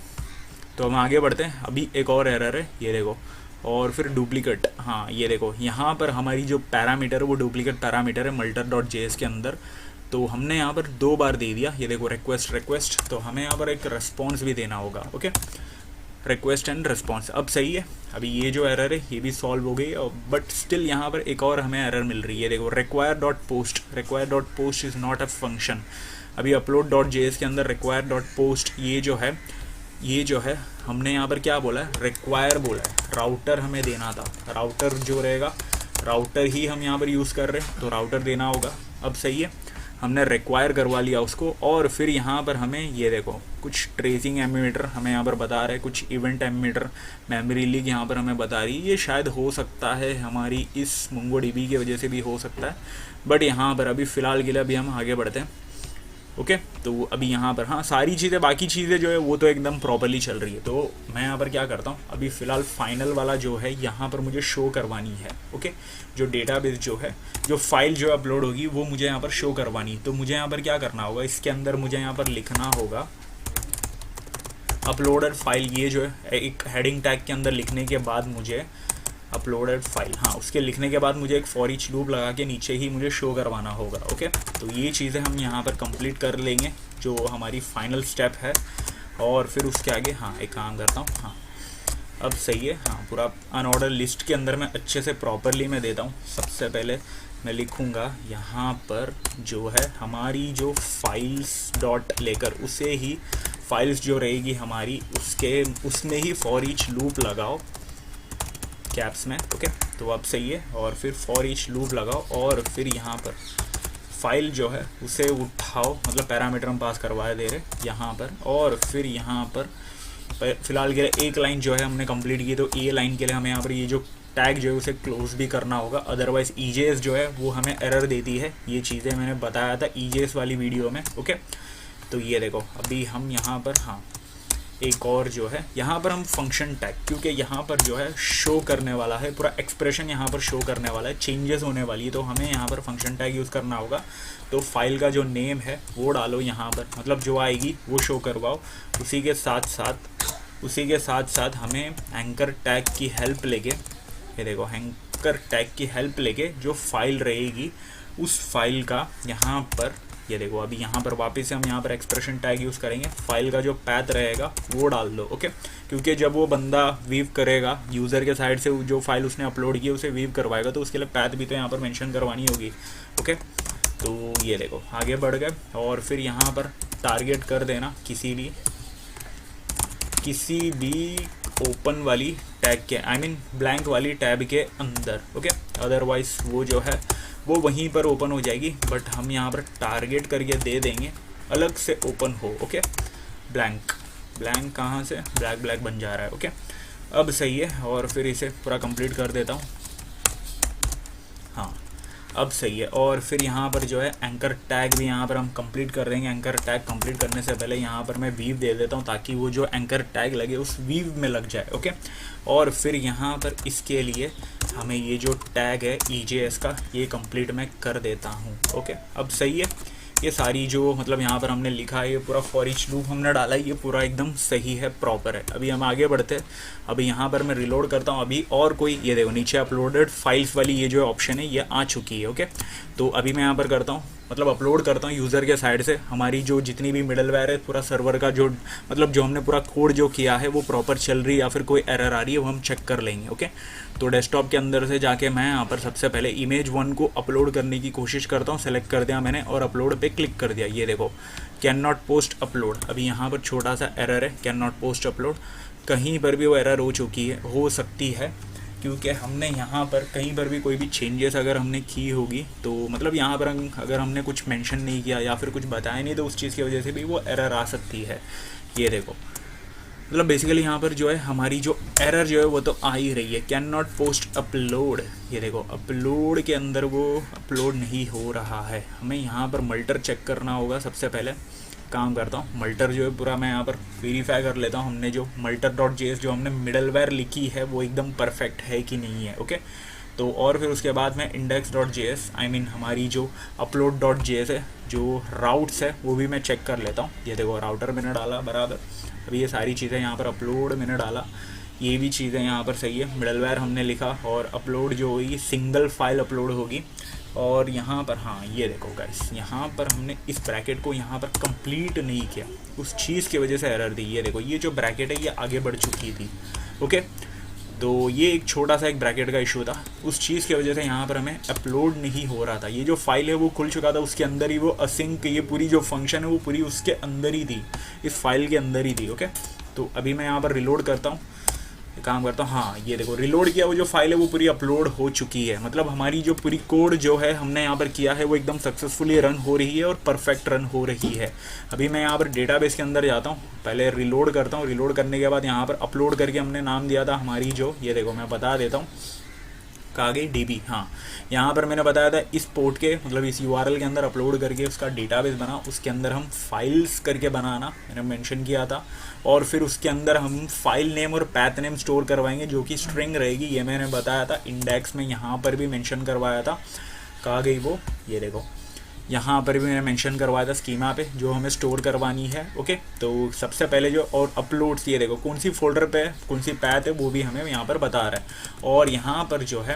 तो हम आगे बढ़ते हैं। अभी एक और एरर है, ये देखो, और फिर डुप्लीकेट। हाँ ये देखो यहाँ पर हमारी जो पैरामीटर है वो डुप्लीकेट पैरामीटर है multer.js के अंदर, तो हमने यहाँ पर 2 बार दे दिया। ये देखो रिक्वेस्ट, तो हमें यहाँ पर एक रिस्पॉन्स भी देना होगा। Okay, request and response. अब सही है, अभी ये जो एरर है ये भी सॉल्व हो गई, बट स्टिल यहाँ पर एक और हमें एरर मिल रही है। देखो require.post is not a function. अभी upload.js के अंदर require.post ये जो है हमने यहाँ पर क्या बोला है, रिक्वायर बोला है, राउटर हमें देना था। राउटर जो रहेगा, राउटर ही हम यहाँ पर यूज़ कर रहे हैं, तो राउटर देना होगा। अब सही है, हमने रिक्वायर करवा लिया उसको। और फिर यहाँ पर हमें ये देखो कुछ ट्रेसिंग एमिमीटर हमें यहाँ पर बता रहा है, कुछ इवेंट एमिमीटर, मेमोरी लीक यहाँ पर हमें बता रही है। ये शायद हो सकता है हमारी इस MongoDB की वजह से भी हो सकता है, बट यहाँ पर अभी फ़िलहाल के लिए अभी हम आगे बढ़ते हैं। ओके, तो अभी यहाँ पर हाँ सारी चीज़ें, बाकी चीज़ें जो है वो तो एकदम प्रॉपरली चल रही है। तो मैं यहाँ पर क्या करता हूँ, अभी फ़िलहाल फाइनल वाला जो है यहाँ पर मुझे शो करवानी है। ओके, जो डेटाबेस जो है, जो फाइल जो अपलोड होगी वो मुझे यहाँ पर शो करवानी है। तो मुझे यहाँ पर क्या करना होगा, इसके अंदर मुझे यहाँ पर लिखना होगा अपलोडेड फाइल। ये जो है एक हेडिंग टैग के अंदर लिखने के बाद मुझे अपलोडेड फाइल, हाँ उसके लिखने के बाद मुझे एक फॉर ईच लूप लगा के नीचे ही मुझे शो करवाना होगा। ओके, तो ये चीज़ें हम यहाँ पर कंप्लीट कर लेंगे, जो हमारी फाइनल स्टेप है। और फिर उसके आगे हाँ एक काम करता हूँ, हाँ अब सही है, हाँ पूरा अनऑर्डर लिस्ट के अंदर मैं अच्छे से प्रॉपरली मैं देता हूँ। सबसे पहले मैं लिखूँगा यहाँ पर जो है हमारी जो फाइल्स डॉट लेकर, उसे ही फाइल्स जो रहेगी हमारी, उसमें ही फॉर ईच लूप लगाओ कैप्स में। ओके, तो अब सही है, और फिर फॉर ईच लूप लगाओ और फिर यहाँ पर फाइल जो है उसे उठाओ, मतलब पैरामीटर हम पास करवा दे रहे यहाँ पर। और फिर यहाँ पर फ़िलहाल के लिए एक लाइन जो है हमने कंप्लीट की, तो ये लाइन के लिए हमें यहाँ पर ये जो टैग जो है उसे क्लोज भी करना होगा, अदरवाइज़ EJS जो है वो हमें एरर देती है। ये चीज़ें मैंने बताया था EJS वाली वीडियो में। ओके, तो ये देखो अभी हम यहाँ पर हाँ एक और जो है यहाँ पर हम फंक्शन टैग, क्योंकि यहाँ पर जो है शो करने वाला है, पूरा एक्सप्रेशन यहाँ पर शो करने वाला है, चेंजेस होने वाली है, तो हमें यहाँ पर फंक्शन टैग यूज़ करना होगा। तो फाइल का जो नेम है वो डालो यहाँ पर, मतलब जो आएगी वो शो करवाओ। उसी के साथ साथ हमें एंकर टैग की हेल्प लेके, ये देखो एंकर टैग की हेल्प लेके जो फाइल रहेगी उस फाइल का यहाँ पर, ये देखो अभी यहाँ पर वापस से हम यहाँ पर एक्सप्रेशन टैग यूज़ करेंगे। फाइल का जो पैथ रहेगा वो डाल दो। ओके, क्योंकि जब वो बंदा वीव करेगा यूज़र के साइड से, जो फाइल उसने अपलोड की उसे वीव करवाएगा, तो उसके लिए पैथ भी तो यहाँ पर मेंशन करवानी होगी। ओके, तो ये देखो आगे बढ़ गए। और फिर यहाँ पर टारगेट कर देना किसी भी ओपन वाली टैग के, आई मीन ब्लैंक वाली टैब के अंदर। ओके, अदरवाइज़ वो जो है वो वहीं पर ओपन हो जाएगी, बट हम यहाँ पर टारगेट करके दे देंगे अलग से ओपन हो। ओके, ब्लैंक कहाँ से ब्लैक बन जा रहा है। ओके, अब सही है, और फिर इसे पूरा कंप्लीट कर देता हूँ। हाँ अब सही है। और फिर यहाँ पर जो है एंकर टैग भी यहाँ पर हम कंप्लीट कर देंगे। एंकर टैग कंप्लीट करने से पहले यहाँ पर मैं वीव दे देता हूँ ताकि वो जो एंकर टैग लगे उस वीव में लग जाए। ओके, और फिर यहाँ पर इसके लिए हमें ये जो टैग है EJS का ये कंप्लीट मैं कर देता हूँ। ओके, अब सही है। ये सारी जो मतलब यहाँ पर हमने लिखा है, ये पूरा फॉर ईच लूप हमने डाला है, ये पूरा एकदम सही है, प्रॉपर है। अभी हम आगे बढ़ते हैं। अभी यहाँ पर मैं रिलोड करता हूँ अभी, और कोई ये देखो नीचे अपलोडेड फाइल्स वाली ये जो ऑप्शन है ये आ चुकी है। ओके, तो अभी मैं यहाँ पर करता हूँ मतलब अपलोड करता हूँ यूज़र के साइड से। हमारी जो जितनी भी मिडलवेयर है, पूरा सर्वर का जो मतलब जो हमने पूरा कोड जो किया है वो प्रॉपर चल रही है या फिर कोई एरर आ रही है वो हम चेक कर लेंगे। ओके, तो डेस्कटॉप के अंदर से जाके मैं यहाँ पर सबसे पहले इमेज 1 को अपलोड करने की कोशिश करता हूँ। सेलेक्ट कर दिया मैंने और अपलोड पे क्लिक कर दिया। ये देखो कैन नॉट पोस्ट अपलोड, अभी यहाँ पर छोटा सा एरर है, कैन नॉट पोस्ट अपलोड। कहीं पर भी वो एरर हो चुकी है, हो सकती है क्योंकि हमने यहाँ पर कहीं पर भी कोई भी चेंजेस अगर हमने की होगी तो मतलब यहाँ पर अगर हमने कुछ मेंशन नहीं किया या फिर कुछ बताया नहीं तो उस चीज़ की वजह से भी वो एरर आ सकती है। ये देखो मतलब बेसिकली यहाँ पर जो है हमारी जो एरर जो है वो तो आ ही रही है, कैन नॉट पोस्ट अपलोड। ये देखो अपलोड के अंदर वो अपलोड नहीं हो रहा है। हमें यहाँ पर मल्टर चेक करना होगा। सबसे पहले काम करता हूँ, मल्टर जो है पूरा मैं यहाँ पर वेरीफाई कर लेता हूँ। हमने जो multer.js जो हमने मिडलवेयर लिखी है वो एकदम परफेक्ट है कि नहीं है। ओके, तो और फिर उसके बाद मैं index.js हमारी जो upload.js है, जो राउट्स है वो भी मैं चेक कर लेता हूँ। ये देखो राउटर मैंने डाला बराबर। अभी ये सारी चीज़ें यहाँ पर अपलोड मैंने डाला, ये भी चीज़ें यहाँ पर सही है। मिडलवेयर हमने लिखा और अपलोड जो होगी सिंगल फाइल अपलोड होगी। और यहाँ पर हाँ ये देखो गाइस, यहाँ पर हमने इस ब्रैकेट को यहाँ पर कंप्लीट नहीं किया, उस चीज़ की वजह से एरर दी। ये देखो ये जो ब्रैकेट है ये आगे बढ़ चुकी थी। ओके, तो ये एक छोटा सा एक ब्रैकेट का इशू था, उस चीज़ की वजह से यहाँ पर हमें अपलोड नहीं हो रहा था। ये जो फाइल है वो खुल चुका था, उसके अंदर ही वो असिंक ये पूरी जो फंक्शन है वो पूरी उसके अंदर ही थी, इस फाइल के अंदर ही थी। ओके, तो अभी मैं यहाँ पर रिलोड करता हूँ, काम करता हूँ। हाँ ये देखो रिलोड किया, वो जो फाइल है वो पूरी अपलोड हो चुकी है। मतलब हमारी जो पूरी कोड जो है हमने यहाँ पर किया है वो एकदम सक्सेसफुली रन हो रही है और परफेक्ट रन हो रही है। अभी मैं यहाँ पर डेटाबेस के अंदर जाता हूँ, पहले रिलोड करता हूँ। रिलोड करने के बाद यहाँ पर अपलोड करके हमने नाम दिया था हमारी जो, ये देखो मैं बता देता हूँ कहाँ गई DB। हाँ यहाँ पर मैंने बताया था इस पोर्ट के मतलब इस URL के अंदर अपलोड करके उसका डेटाबेस बना, उसके अंदर हम फाइल्स करके बनाना मैंने मेंशन किया था। और फिर उसके अंदर हम फाइल नेम और पैथ नेम स्टोर करवाएंगे जो कि स्ट्रिंग रहेगी, ये मैंने बताया था। इंडेक्स में यहाँ पर भी मेंशन करवाया था, कहाँ गई वो, ये देखो यहाँ पर भी मैंने मेंशन करवाया था स्कीमा पे जो हमें स्टोर करवानी है। ओके, तो सबसे पहले जो और अपलोड्स, ये देखो कौन सी फोल्डर पे कौन सी पैथ है वो भी हमें यहाँ पर बता रहा है। और यहाँ पर जो है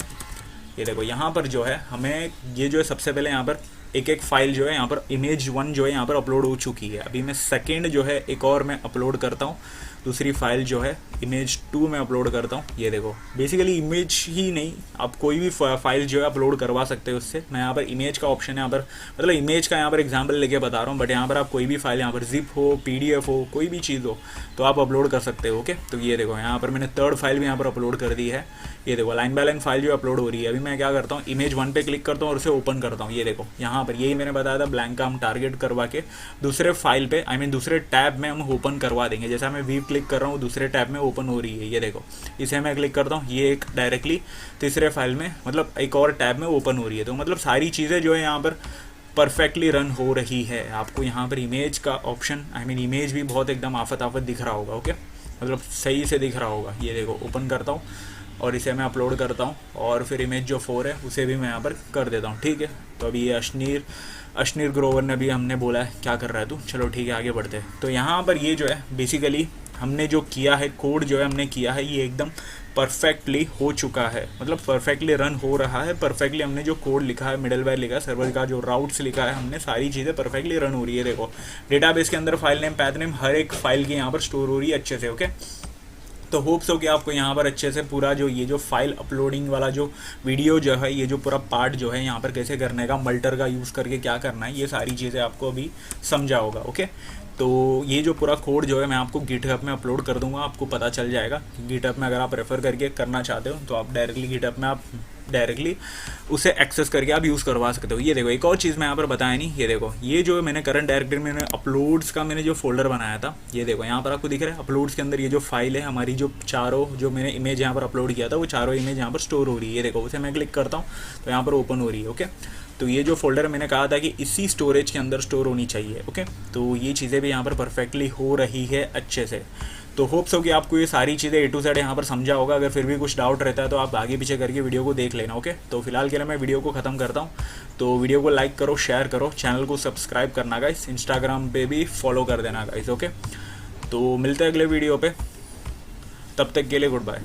ये देखो यहाँ पर जो है हमें ये जो है सबसे पहले यहाँ पर एक एक फाइल जो है यहाँ पर इमेज 1 जो है यहाँ पर अपलोड हो चुकी है। अभी मैं सेकेंड जो है एक और मैं अपलोड करता हूँ, दूसरी फाइल जो है इमेज 2 में अपलोड करता हूँ। ये देखो बेसिकली इमेज ही नहीं, आप कोई भी फाइल जो है अपलोड करवा सकते हो उससे। मैं यहाँ पर इमेज का ऑप्शन है यहाँ पर, मतलब इमेज का यहाँ पर एग्जांपल लेके बता रहा हूँ, बट यहाँ पर आप कोई भी फाइल यहाँ पर जिप हो PDF हो कोई भी चीज़ हो तो आप अपलोड कर सकते हो। ओके, तो ये देखो यहाँ पर मैंने थर्ड फाइल भी यहाँ पर अपलोड कर दी है। ये देखो लाइन बाय लाइन फाइल जो अपलोड हो रही है। अभी मैं क्या करता हूँ, इमेज 1 पे क्लिक करता हूँ और उसे ओपन करता हूँ। ये देखो यहाँ पर यही मैंने बताया था, ब्लैंक का हम टारगेट करवा के दूसरे फाइल पे दूसरे टैब में हम ओपन करवा देंगे। जैसा मैं वीव क्लिक कर रहा हूँ दूसरे टैब में ओपन हो रही है। ये देखो इसे मैं क्लिक करता हूँ, ये एक डायरेक्टली तीसरे फाइल में मतलब एक और टैब में ओपन हो रही है। तो मतलब सारी चीज़ें जो है यहाँ पर परफेक्टली रन हो रही है। आपको यहाँ पर इमेज का ऑप्शन इमेज भी बहुत एकदम आफत दिख रहा होगा। ओके, मतलब सही से दिख रहा होगा। ये देखो ओपन करता हूँ और इसे मैं अपलोड करता हूँ और फिर इमेज जो 4 है उसे भी मैं यहाँ पर कर देता हूँ। ठीक है, तो अभी ये अश्नीर ग्रोवर ने भी हमने बोला है क्या कर रहा है तू, चलो ठीक है आगे बढ़ते हैं। तो यहाँ पर ये जो है बेसिकली हमने जो किया है कोड जो है हमने किया है ये एकदम परफेक्टली हो चुका है, मतलब परफेक्टली रन हो रहा है। परफेक्टली हमने जो कोड लिखा है, मिडलवेयर लिखा है, सर्वर का जो राउट्स लिखा है, हमने सारी चीज़ें परफेक्टली रन हो रही है। देखो डेटाबेस के अंदर फाइल नेम पैथ नेम हर एक फाइल की यहाँ पर स्टोर हो रही है अच्छे से। ओके, तो होप्स हो कि आपको यहाँ पर अच्छे से पूरा जो ये जो फाइल अपलोडिंग वाला जो वीडियो जो है, ये जो पूरा पार्ट जो है यहाँ पर कैसे करने का, मल्टर का यूज़ करके क्या करना है, ये सारी चीज़ें आपको अभी समझा होगा। ओके, तो ये जो पूरा कोड जो है मैं आपको गिटहब में अपलोड कर दूंगा, आपको पता चल जाएगा। गिटहब में अगर आप रेफ़र करके करना चाहते हो तो आप डायरेक्टली गिटहब में आप डायरेक्टली उसे एक्सेस करके आप यूज़ करवा सकते हो। ये देखो एक और चीज़ मैं यहाँ पर बताया नहीं, ये देखो ये जो मैंने करंट डायरेक्टरी में मैंने अपलोड्स का मैंने जो फोल्डर बनाया था, ये देखो यहाँ पर आपको दिख रहा है अपलोड्स के अंदर ये जो फाइल है हमारी, जो चारों जो मैंने इमेज यहाँ पर अपलोड किया था वो चारों इमेज यहाँ पर स्टोर हो रही है। ये देखो उसे मैं क्लिक करता हूँ तो यहाँ पर ओपन हो रही है। ओके, तो ये जो फोल्डर मैंने कहा था कि इसी स्टोरेज के अंदर स्टोर होनी चाहिए। ओके, तो ये चीज़ें भी यहाँ पर परफेक्टली हो रही है अच्छे से। तो होप्स हो कि आपको ये सारी चीज़ें A to Z यहाँ पर समझा होगा। अगर फिर भी कुछ डाउट रहता है तो आप आगे पीछे करके वीडियो को देख लेना। ओके, तो फिलहाल के लिए मैं वीडियो को ख़त्म करता हूँ। तो वीडियो को लाइक करो, शेयर करो, चैनल को सब्सक्राइब करना गाइस, इंस्टाग्राम पे भी फॉलो कर देना गाइस। ओके, तो मिलते हैं अगले वीडियो पे, तब तक के लिए गुड बाय।